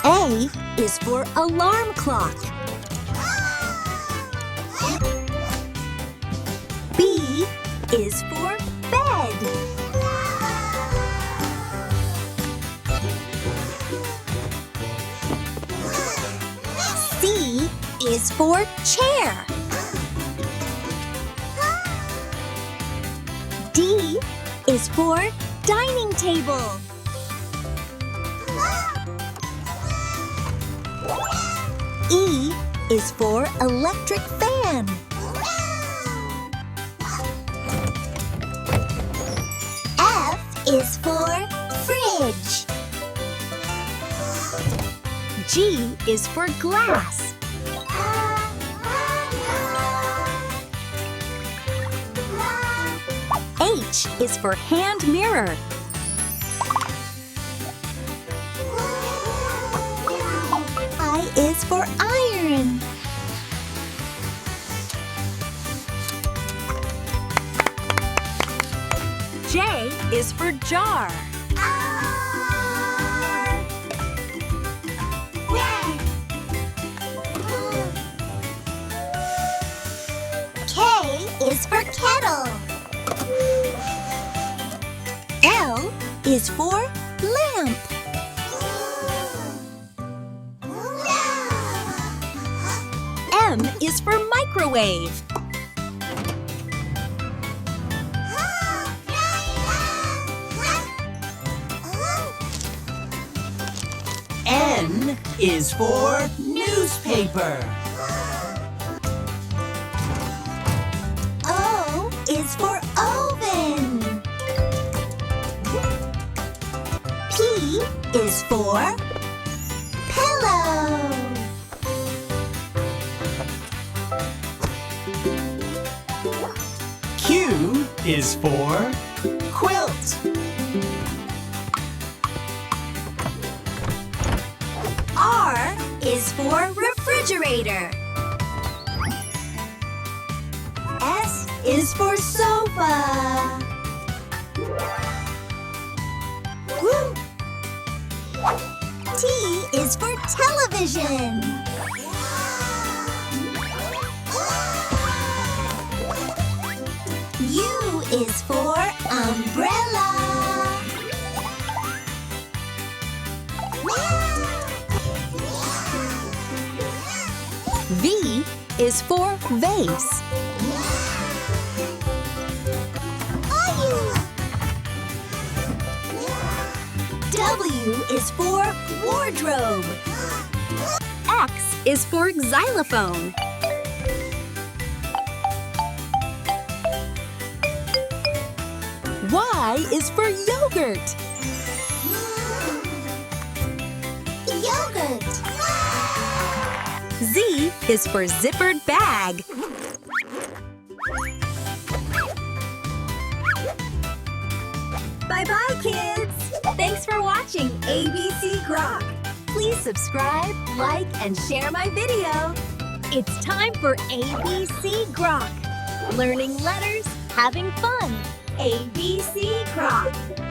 A is for alarm clock. B is for bed. C is for chair. D is for dining table. E is for electric fan. F is for fridge. G is for glass. H is for hand mirror. I is for iron. J is for jar. K is for kettle. L is for lamp. M is for microwave. N is for newspaper. O is for oven. P is for pillow. Q is for quilt. R is for refrigerator. S is for sofa. Woo! T is for television. U is for umbrella. V is for vase. W is for wardrobe. X is for xylophone. Y is for yogurt. Yogurt. Z is for zippered bag. Bye-bye, kids! Thanks for watching ABC GROK. Please subscribe, like, and share my video. It's time for ABC GROK. Learning letters, having fun. ABC GROK.